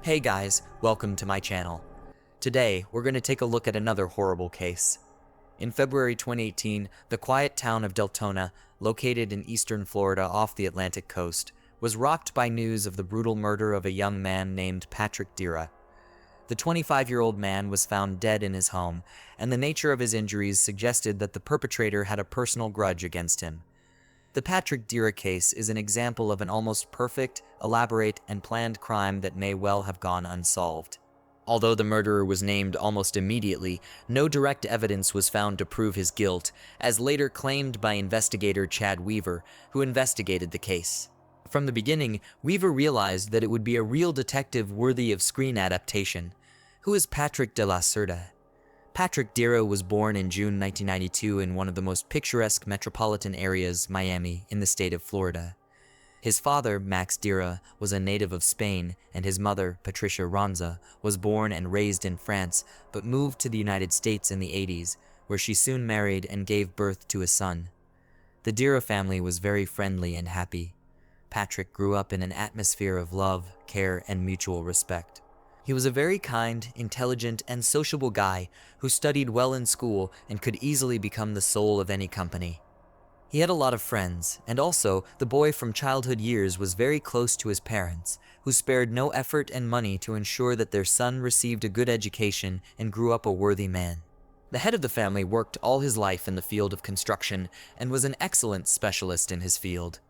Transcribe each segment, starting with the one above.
Hey guys, welcome to my channel. Today, we're going to take a look at another horrible case. In February 2018, the quiet town of Deltona, located in eastern Florida off the Atlantic coast, was rocked by news of the brutal murder of a young man named Patrick Dira. The 25-year-old man was found dead in his home, and the nature of his injuries suggested that the perpetrator had a personal grudge against him. The Patrick Dira case is an example of an almost perfect, elaborate, and planned crime that may well have gone unsolved. Although the murderer was named almost immediately, no direct evidence was found to prove his guilt, as later claimed by investigator Chad Weaver, who investigated the case. From the beginning, Weaver realized that it would be a real detective worthy of screen adaptation. Who is Patrick de la Cerda? Patrick Dira was born in June 1992 in one of the most picturesque metropolitan areas, Miami, in the state of Florida. His father, Max Dira, was a native of Spain, and his mother, Patricia Ronza, was born and raised in France, but moved to the United States in the 80s, where she soon married and gave birth to a son. The Dira family was very friendly and happy. Patrick grew up in an atmosphere of love, care, and mutual respect. He was a very kind, intelligent, and sociable guy who studied well in school and could easily become the soul of any company. He had a lot of friends, and also, the boy from childhood years was very close to his parents, who spared no effort and money to ensure that their son received a good education and grew up a worthy man. The head of the family worked all his life in the field of construction and was an excellent specialist in his field.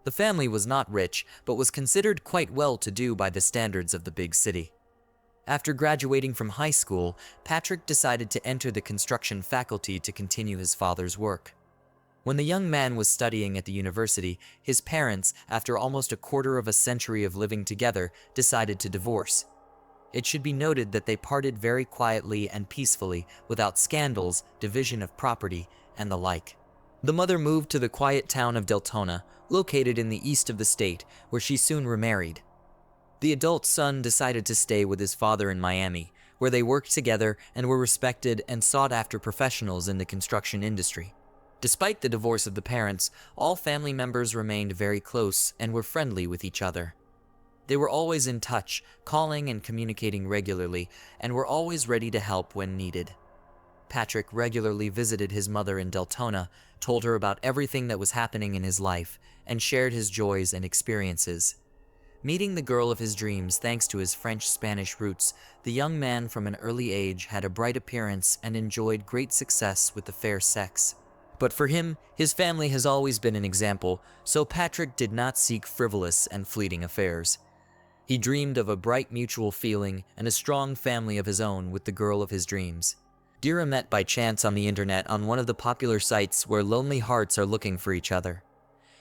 The family was not rich, but was considered quite well-to-do by the standards of the big city. After graduating from high school, Patrick decided to enter the construction faculty to continue his father's work. When the young man was studying at the university, his parents, after almost a quarter of a century of living together, decided to divorce. It should be noted that they parted very quietly and peacefully, without scandals, division of property, and the like. The mother moved to the quiet town of Deltona, located in the east of the state, where she soon remarried. The adult son decided to stay with his father in Miami, where they worked together and were respected and sought-after professionals in the construction industry. Despite the divorce of the parents, all family members remained very close and were friendly with each other. They were always in touch, calling and communicating regularly, and were always ready to help when needed. Patrick regularly visited his mother in Deltona, told her about everything that was happening in his life, and shared his joys and experiences. Meeting the girl of his dreams thanks to his French-Spanish roots, the young man from an early age had a bright appearance and enjoyed great success with the fair sex. But for him, his family has always been an example, so Patrick did not seek frivolous and fleeting affairs. He dreamed of a bright mutual feeling and a strong family of his own with the girl of his dreams. Dira met by chance on the internet on one of the popular sites where lonely hearts are looking for each other.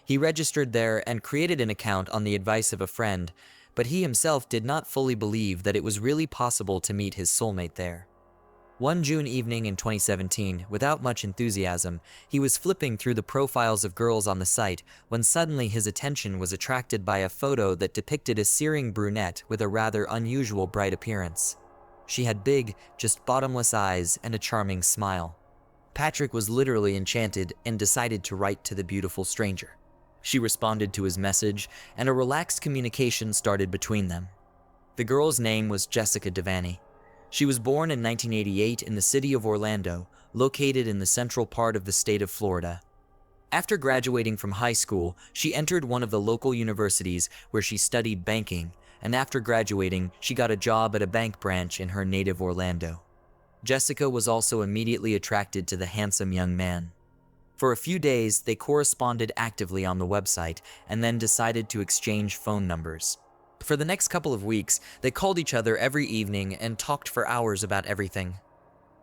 He registered there and created an account on the advice of a friend, but he himself did not fully believe that it was really possible to meet his soulmate there. One June evening in 2017, without much enthusiasm, he was flipping through the profiles of girls on the site when suddenly his attention was attracted by a photo that depicted a searing brunette with a rather unusual bright appearance. She had big, just bottomless eyes and a charming smile. Patrick was literally enchanted and decided to write to the beautiful stranger. She responded to his message, and a relaxed communication started between them. The girl's name was Jessica Devaney. She was born in 1988 in the city of Orlando, located in the central part of the state of Florida. After graduating from high school, she entered one of the local universities where she studied banking, and after graduating, she got a job at a bank branch in her native Orlando. Jessica was also immediately attracted to the handsome young man. For a few days, they corresponded actively on the website and then decided to exchange phone numbers. For the next couple of weeks, they called each other every evening and talked for hours about everything.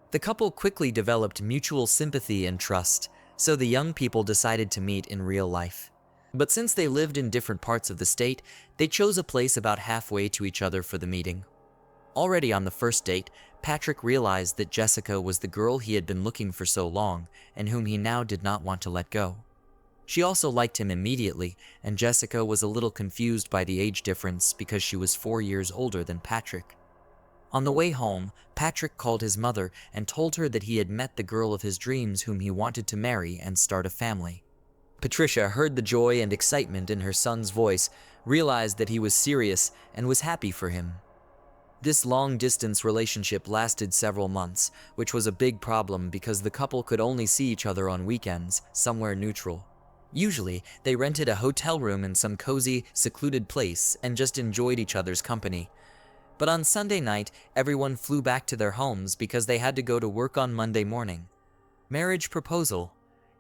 The couple quickly developed mutual sympathy and trust, so the young people decided to meet in real life. But since they lived in different parts of the state, they chose a place about halfway to each other for the meeting. Already on the first date, Patrick realized that Jessica was the girl he had been looking for so long and whom he now did not want to let go. She also liked him immediately, and Jessica was a little confused by the age difference because she was 4 years older than Patrick. On the way home, Patrick called his mother and told her that he had met the girl of his dreams whom he wanted to marry and start a family. Patricia heard the joy and excitement in her son's voice, realized that he was serious, and was happy for him. This long-distance relationship lasted several months, which was a big problem because the couple could only see each other on weekends, somewhere neutral. Usually, they rented a hotel room in some cozy, secluded place and just enjoyed each other's company. But on Sunday night, everyone flew back to their homes because they had to go to work on Monday morning. Marriage proposal.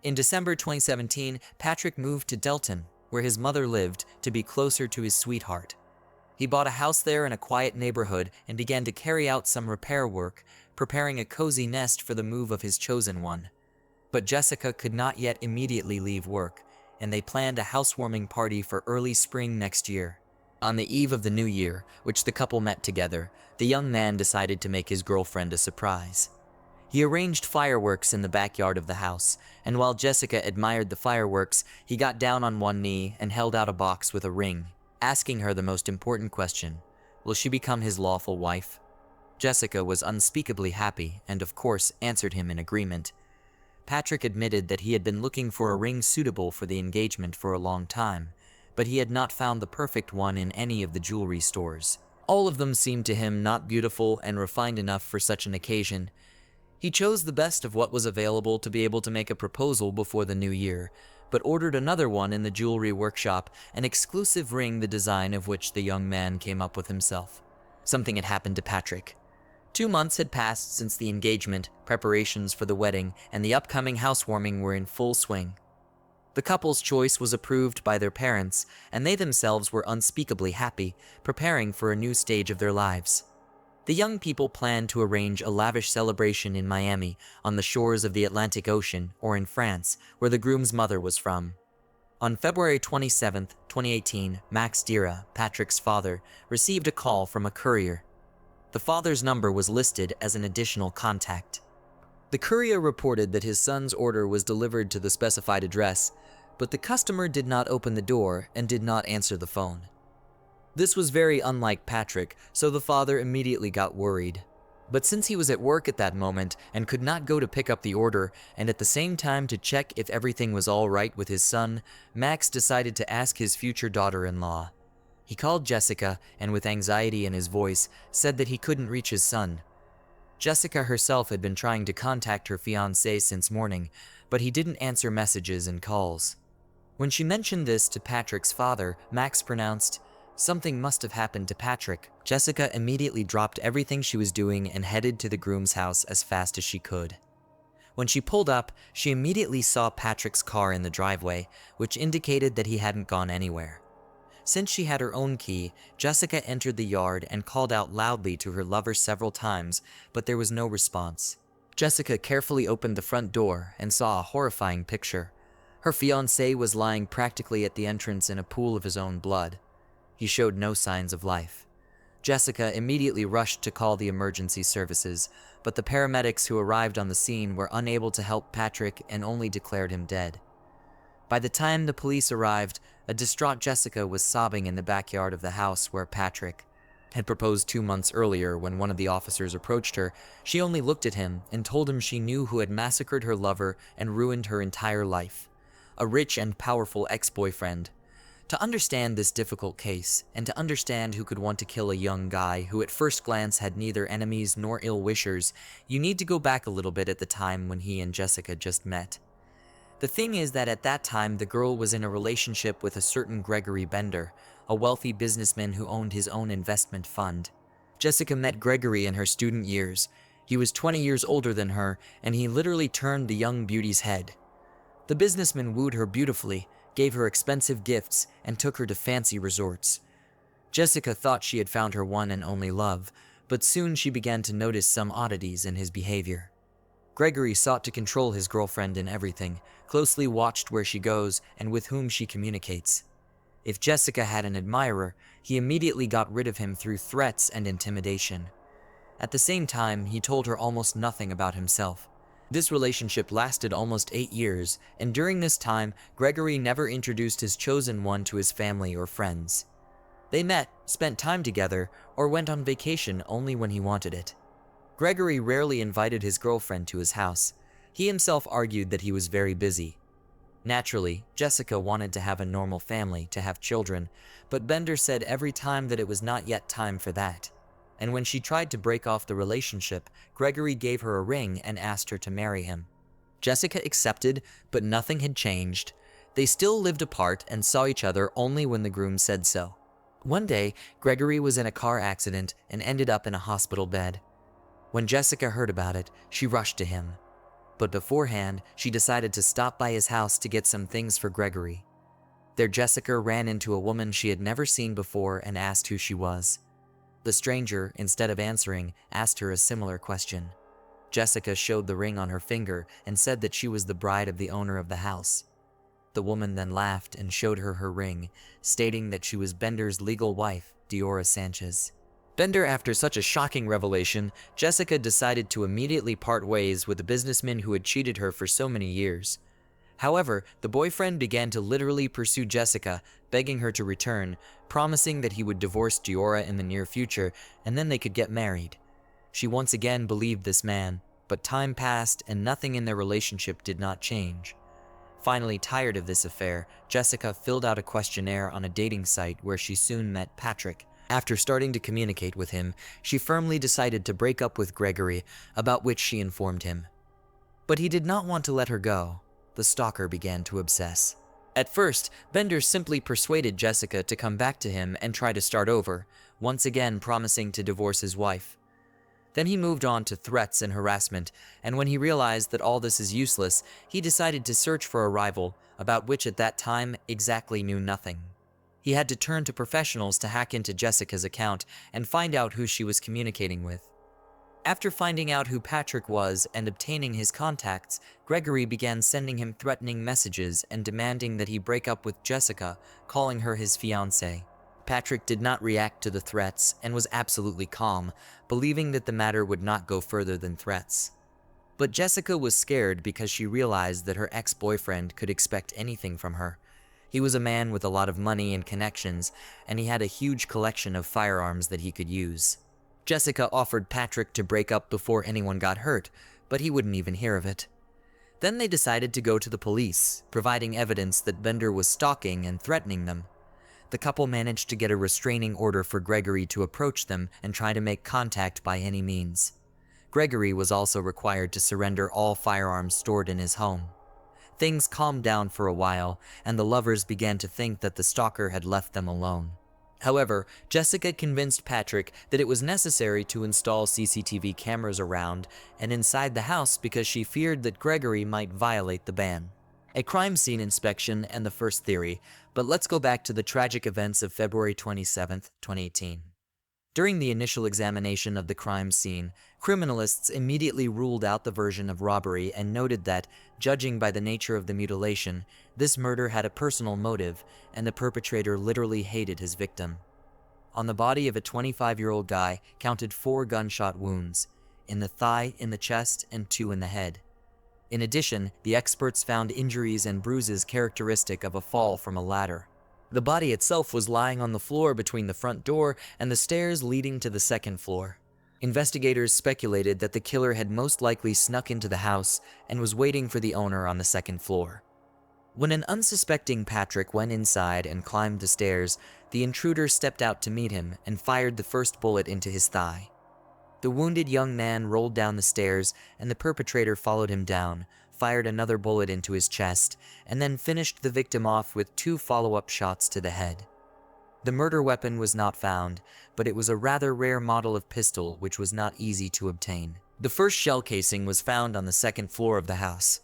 In December 2017, Patrick moved to Delton, where his mother lived, to be closer to his sweetheart. He bought a house there in a quiet neighborhood and began to carry out some repair work, preparing a cozy nest for the move of his chosen one. But Jessica could not yet immediately leave work, and they planned a housewarming party for early spring next year. On the eve of the new year, which the couple met together, the young man decided to make his girlfriend a surprise. He arranged fireworks in the backyard of the house, and while Jessica admired the fireworks, he got down on one knee and held out a box with a ring, asking her the most important question: will she become his lawful wife? Jessica was unspeakably happy and, of course, answered him in agreement. Patrick admitted that he had been looking for a ring suitable for the engagement for a long time, but he had not found the perfect one in any of the jewelry stores. All of them seemed to him not beautiful and refined enough for such an occasion. He chose the best of what was available to be able to make a proposal before the new year, but ordered another one in the jewelry workshop, an exclusive ring the design of which the young man came up with himself. Something had happened to Patrick. 2 months had passed since the engagement, preparations for the wedding, and the upcoming housewarming were in full swing. The couple's choice was approved by their parents, and they themselves were unspeakably happy, preparing for a new stage of their lives. The young people planned to arrange a lavish celebration in Miami, on the shores of the Atlantic Ocean, or in France, where the groom's mother was from. On February 27, 2018, Max Dira, Patrick's father, received a call from a courier. The father's number was listed as an additional contact. The courier reported that his son's order was delivered to the specified address, but the customer did not open the door and did not answer the phone. This was very unlike Patrick, so the father immediately got worried. But since he was at work at that moment and could not go to pick up the order, and at the same time to check if everything was all right with his son, Max decided to ask his future daughter-in-law. He called Jessica and, with anxiety in his voice, said that he couldn't reach his son. Jessica herself had been trying to contact her fiancé since morning, but he didn't answer messages and calls. When she mentioned this to Patrick's father, Max pronounced, "Something must have happened to Patrick." Jessica immediately dropped everything she was doing and headed to the groom's house as fast as she could. When she pulled up, she immediately saw Patrick's car in the driveway, which indicated that he hadn't gone anywhere. Since she had her own key, Jessica entered the yard and called out loudly to her lover several times, but there was no response. Jessica carefully opened the front door and saw a horrifying picture. Her fiancé was lying practically at the entrance in a pool of his own blood. He showed no signs of life. Jessica immediately rushed to call the emergency services, but the paramedics who arrived on the scene were unable to help Patrick and only declared him dead. By the time the police arrived, a distraught Jessica was sobbing in the backyard of the house where Patrick had proposed 2 months earlier. When one of the officers approached her, she only looked at him and told him she knew who had massacred her lover and ruined her entire life: a rich and powerful ex-boyfriend. To understand this difficult case, and to understand who could want to kill a young guy who at first glance had neither enemies nor ill-wishers, you need to go back a little bit at the time when he and Jessica just met. The thing is that at that time the girl was in a relationship with a certain Gregory Bender, a wealthy businessman who owned his own investment fund. Jessica met Gregory in her student years. He was 20 years older than her, and he literally turned the young beauty's head. The businessman wooed her beautifully, gave her expensive gifts, and took her to fancy resorts. Jessica thought she had found her one and only love, but soon she began to notice some oddities in his behavior. Gregory sought to control his girlfriend in everything, closely watched where she goes and with whom she communicates. If Jessica had an admirer, he immediately got rid of him through threats and intimidation. At the same time, he told her almost nothing about himself. This relationship lasted almost 8 years, and during this time, Gregory never introduced his chosen one to his family or friends. They met, spent time together, or went on vacation only when he wanted it. Gregory rarely invited his girlfriend to his house. He himself argued that he was very busy. Naturally, Jessica wanted to have a normal family, to have children, but Bender said every time that it was not yet time for that. and when she tried to break off the relationship, Gregory gave her a ring and asked her to marry him. Jessica accepted, but nothing had changed. They still lived apart and saw each other only when the groom said so. One day, Gregory was in a car accident and ended up in a hospital bed. When Jessica heard about it, she rushed to him. But beforehand, she decided to stop by his house to get some things for Gregory. There, Jessica ran into a woman she had never seen before and asked who she was. The stranger, instead of answering, asked her a similar question. Jessica showed the ring on her finger and said that she was the bride of the owner of the house. The woman then laughed and showed her her ring, stating that she was Bender's legal wife, Diora Sanchez. Bender, after such a shocking revelation, Jessica decided to immediately part ways with the businessman who had cheated her for so many years. However, the boyfriend began to literally pursue Jessica, begging her to return, promising that he would divorce Diora in the near future and then they could get married. She once again believed this man, but time passed and nothing in their relationship did not change. Finally, tired of this affair, Jessica filled out a questionnaire on a dating site where she soon met Patrick. After starting to communicate with him, she firmly decided to break up with Gregory, about which she informed him. But he did not want to let her go. The stalker began to obsess. At first, Bender simply persuaded Jessica to come back to him and try to start over, once again promising to divorce his wife. Then he moved on to threats and harassment, and when he realized that all this is useless, he decided to search for a rival, about which at that time exactly knew nothing. He had to turn to professionals to hack into Jessica's account and find out who she was communicating with. After finding out who Patrick was and obtaining his contacts, Gregory began sending him threatening messages and demanding that he break up with Jessica, calling her his fiancée. Patrick did not react to the threats and was absolutely calm, believing that the matter would not go further than threats. But Jessica was scared because she realized that her ex-boyfriend could expect anything from her. He was a man with a lot of money and connections, and he had a huge collection of firearms that he could use. Jessica offered Patrick to break up before anyone got hurt, but he wouldn't even hear of it. Then they decided to go to the police, providing evidence that Bender was stalking and threatening them. The couple managed to get a restraining order for Gregory to approach them and try to make contact by any means. Gregory was also required to surrender all firearms stored in his home. Things calmed down for a while, and the lovers began to think that the stalker had left them alone. However, Jessica convinced Patrick that it was necessary to install CCTV cameras around and inside the house because she feared that Gregory might violate the ban. A crime scene inspection and the first theory, but let's go back to the tragic events of February 27, 2018. During the initial examination of the crime scene, criminalists immediately ruled out the version of robbery and noted that, judging by the nature of the mutilation, this murder had a personal motive, and the perpetrator literally hated his victim. On the body of a 25-year-old guy counted 4 gunshot wounds, in the thigh, in the chest, and 2 in the head. In addition, the experts found injuries and bruises characteristic of a fall from a ladder. The body itself was lying on the floor between the front door and the stairs leading to the second floor. Investigators speculated that the killer had most likely snuck into the house and was waiting for the owner on the second floor. When an unsuspecting Patrick went inside and climbed the stairs, the intruder stepped out to meet him and fired the first bullet into his thigh. The wounded young man rolled down the stairs, and the perpetrator followed him down, fired another bullet into his chest, and then finished the victim off with 2 follow-up shots to the head. The murder weapon was not found, but it was a rather rare model of pistol which was not easy to obtain. The first shell casing was found on the second floor of the house.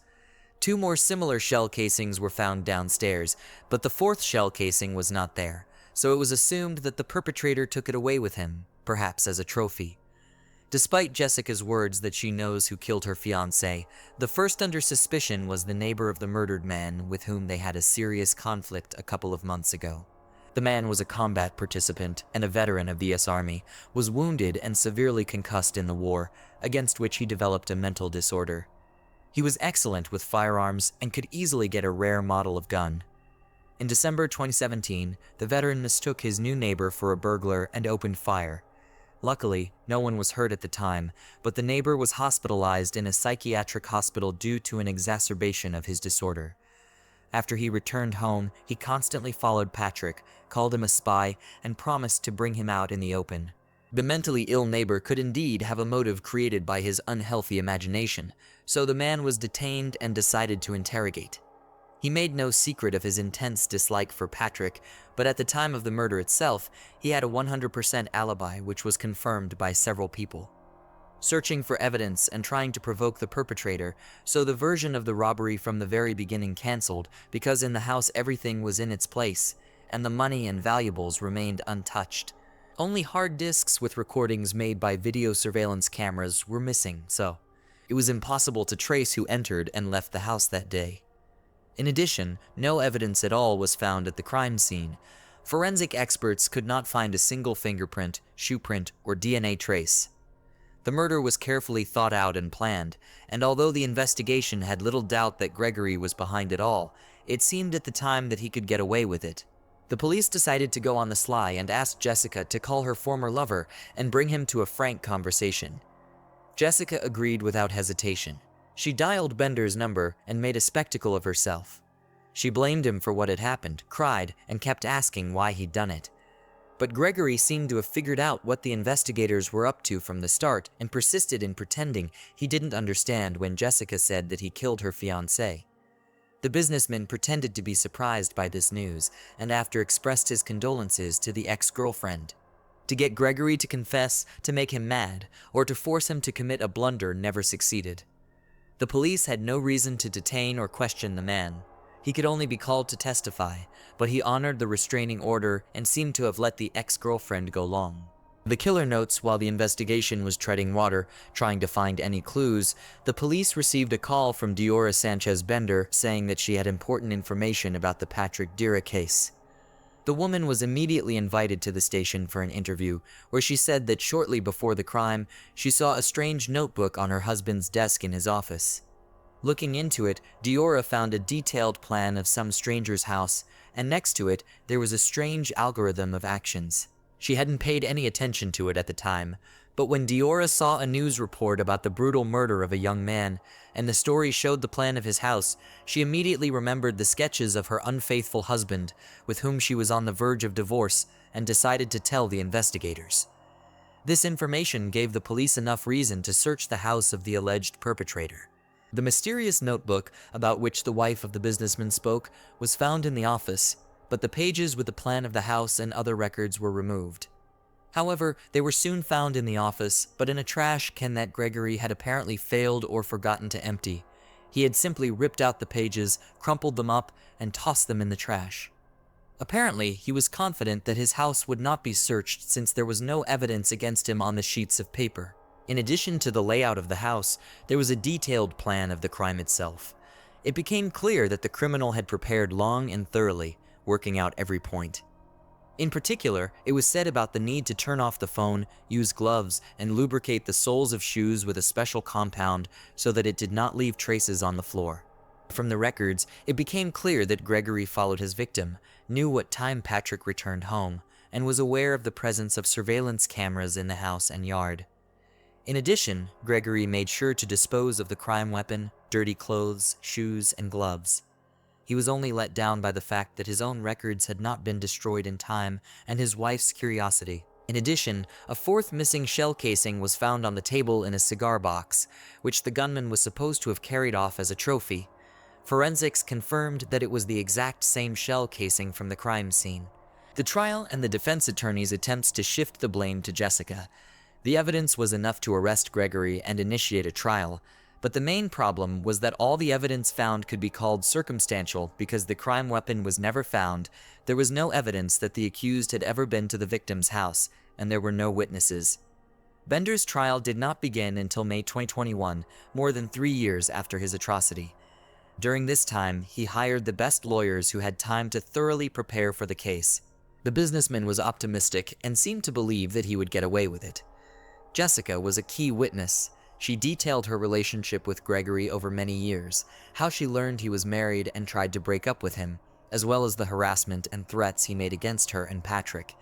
2 more similar shell casings were found downstairs, but the 4th shell casing was not there, so it was assumed that the perpetrator took it away with him, perhaps as a trophy. Despite Jessica's words that she knows who killed her fiancé, the first under suspicion was the neighbor of the murdered man with whom they had a serious conflict a couple of months ago. The man was a combat participant and a veteran of the U.S. Army, was wounded and severely concussed in the war, against which he developed a mental disorder. He was excellent with firearms and could easily get a rare model of gun. In December 2017, the veteran mistook his new neighbor for a burglar and opened fire. Luckily, no one was hurt at the time, but the neighbor was hospitalized in a psychiatric hospital due to an exacerbation of his disorder. After he returned home, he constantly followed Patrick, called him a spy, and promised to bring him out in the open. The mentally ill neighbor could indeed have a motive created by his unhealthy imagination, so the man was detained and decided to interrogate. He made no secret of his intense dislike for Patrick, but at the time of the murder itself, he had a 100% alibi, which was confirmed by several people. Searching for evidence and trying to provoke the perpetrator, so the version of the robbery from the very beginning canceled because in the house everything was in its place, and the money and valuables remained untouched. Only hard disks with recordings made by video surveillance cameras were missing, so it was impossible to trace who entered and left the house that day. In addition, no evidence at all was found at the crime scene. Forensic experts could not find a single fingerprint, shoe print, or DNA trace. The murder was carefully thought out and planned, and although the investigation had little doubt that Gregory was behind it all, it seemed at the time that he could get away with it. The police decided to go on the sly and asked Jessica to call her former lover and bring him to a frank conversation. Jessica agreed without hesitation. She dialed Bender's number and made a spectacle of herself. She blamed him for what had happened, cried, and kept asking why he'd done it. But Gregory seemed to have figured out what the investigators were up to from the start and persisted in pretending he didn't understand when Jessica said that he killed her fiancé. The businessman pretended to be surprised by this news and after expressed his condolences to the ex-girlfriend. To get Gregory to confess, to make him mad, or to force him to commit a blunder never succeeded. The police had no reason to detain or question the man. He could only be called to testify, but he honored the restraining order and seemed to have let the ex-girlfriend go long. The killer notes while the investigation was treading water, trying to find any clues, the police received a call from Diora Sanchez Bender saying that she had important information about the Patrick Dira case. The woman was immediately invited to the station for an interview, where she said that shortly before the crime, she saw a strange notebook on her husband's desk in his office. Looking into it, Diora found a detailed plan of some stranger's house, and next to it, there was a strange algorithm of actions. She hadn't paid any attention to it at the time, but when Diora saw a news report about the brutal murder of a young man, and the story showed the plan of his house, she immediately remembered the sketches of her unfaithful husband, with whom she was on the verge of divorce, and decided to tell the investigators. This information gave the police enough reason to search the house of the alleged perpetrator. The mysterious notebook, about which the wife of the businessman spoke, was found in the office, but the pages with the plan of the house and other records were removed. However, they were soon found in the office, but in a trash can that Gregory had apparently failed or forgotten to empty. He had simply ripped out the pages, crumpled them up, and tossed them in the trash. Apparently, he was confident that his house would not be searched since there was no evidence against him on the sheets of paper. In addition to the layout of the house, there was a detailed plan of the crime itself. It became clear that the criminal had prepared long and thoroughly, working out every point. In particular, it was said about the need to turn off the phone, use gloves, and lubricate the soles of shoes with a special compound so that it did not leave traces on the floor. From the records, it became clear that Gregory followed his victim, knew what time Patrick returned home, and was aware of the presence of surveillance cameras in the house and yard. In addition, Gregory made sure to dispose of the crime weapon, dirty clothes, shoes, and gloves. He was only let down by the fact that his own records had not been destroyed in time and his wife's curiosity. In addition, a fourth missing shell casing was found on the table in a cigar box, which the gunman was supposed to have carried off as a trophy. Forensics confirmed that it was the exact same shell casing from the crime scene. The trial and the defense attorney's attempts to shift the blame to Jessica. The evidence was enough to arrest Gregory and initiate a trial, but the main problem was that all the evidence found could be called circumstantial because the crime weapon was never found, there was no evidence that the accused had ever been to the victim's house, and there were no witnesses. Bender's trial did not begin until May 2021, more than 3 years after his atrocity. During this time, he hired the best lawyers who had time to thoroughly prepare for the case. The businessman was optimistic and seemed to believe that he would get away with it. Jessica was a key witness. She detailed her relationship with Gregory over many years, how she learned he was married and tried to break up with him, as well as the harassment and threats he made against her and Patrick.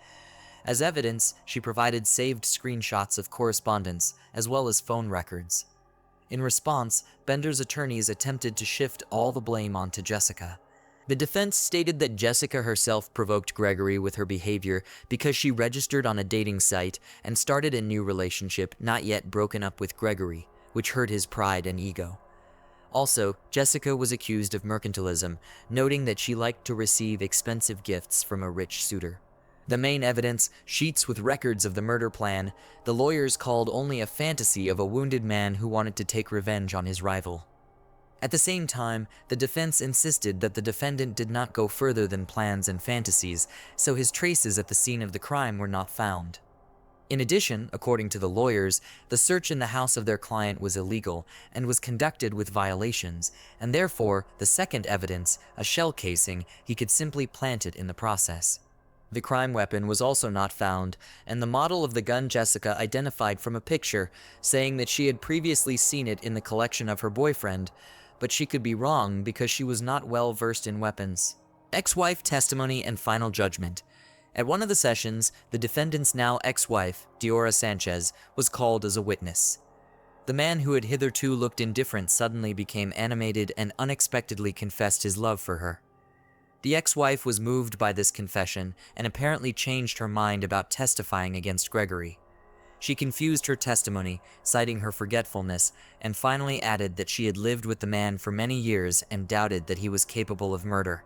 As evidence, she provided saved screenshots of correspondence, as well as phone records. In response, Bender's attorneys attempted to shift all the blame onto Jessica. The defense stated that Jessica herself provoked Gregory with her behavior because she registered on a dating site and started a new relationship not yet broken up with Gregory, which hurt his pride and ego. Also, Jessica was accused of mercantilism, noting that she liked to receive expensive gifts from a rich suitor. The main evidence, sheets with records of the murder plan, the lawyers called only a fantasy of a wounded man who wanted to take revenge on his rival. At the same time, the defense insisted that the defendant did not go further than plans and fantasies, so his traces at the scene of the crime were not found. In addition, according to the lawyers, the search in the house of their client was illegal and was conducted with violations, and therefore, the second evidence, a shell casing, he could simply plant it in the process. The crime weapon was also not found, and the model of the gun Jessica identified from a picture, saying that she had previously seen it in the collection of her boyfriend, but she could be wrong because she was not well versed in weapons. Ex-wife testimony and final judgment. At one of the sessions, the defendant's now ex-wife, Diora Sanchez, was called as a witness. The man who had hitherto looked indifferent suddenly became animated and unexpectedly confessed his love for her. The ex-wife was moved by this confession and apparently changed her mind about testifying against Gregory. She confused her testimony, citing her forgetfulness, and finally added that she had lived with the man for many years and doubted that he was capable of murder.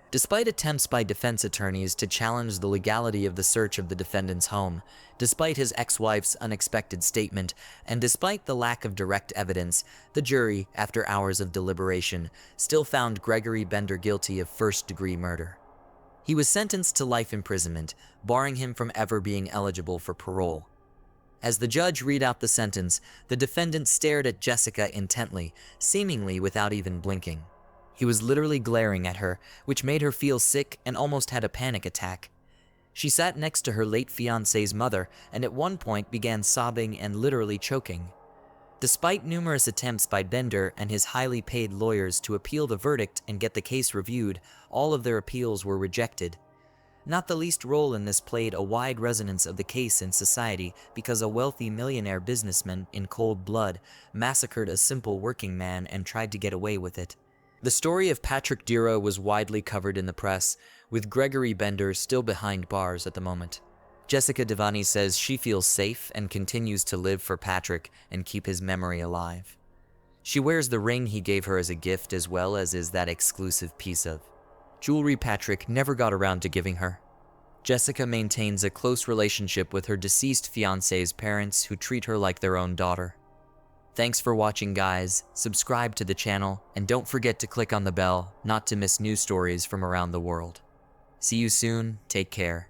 Despite attempts by defense attorneys to challenge the legality of the search of the defendant's home, despite his ex-wife's unexpected statement, and despite the lack of direct evidence, the jury, after hours of deliberation, still found Gregory Bender guilty of first-degree murder. He was sentenced to life imprisonment, barring him from ever being eligible for parole. As the judge read out the sentence, the defendant stared at Jessica intently, seemingly without even blinking. He was literally glaring at her, which made her feel sick and almost had a panic attack. She sat next to her late fiancé's mother and at one point began sobbing and literally choking. Despite numerous attempts by Bender and his highly paid lawyers to appeal the verdict and get the case reviewed, all of their appeals were rejected. Not the least role in this played a wide resonance of the case in society because a wealthy millionaire businessman in cold blood massacred a simple working man and tried to get away with it. The story of Patrick Dira was widely covered in the press, with Gregory Bender still behind bars at the moment. Jessica Devani says she feels safe and continues to live for Patrick and keep his memory alive. She wears the ring he gave her as a gift as well as is that exclusive piece of jewelry Patrick never got around to giving her. Jessica maintains a close relationship with her deceased fiancé's parents who treat her like their own daughter. Thanks for watching, guys. Subscribe to the channel and don't forget to click on the bell not to miss new stories from around the world. See you soon. Take care.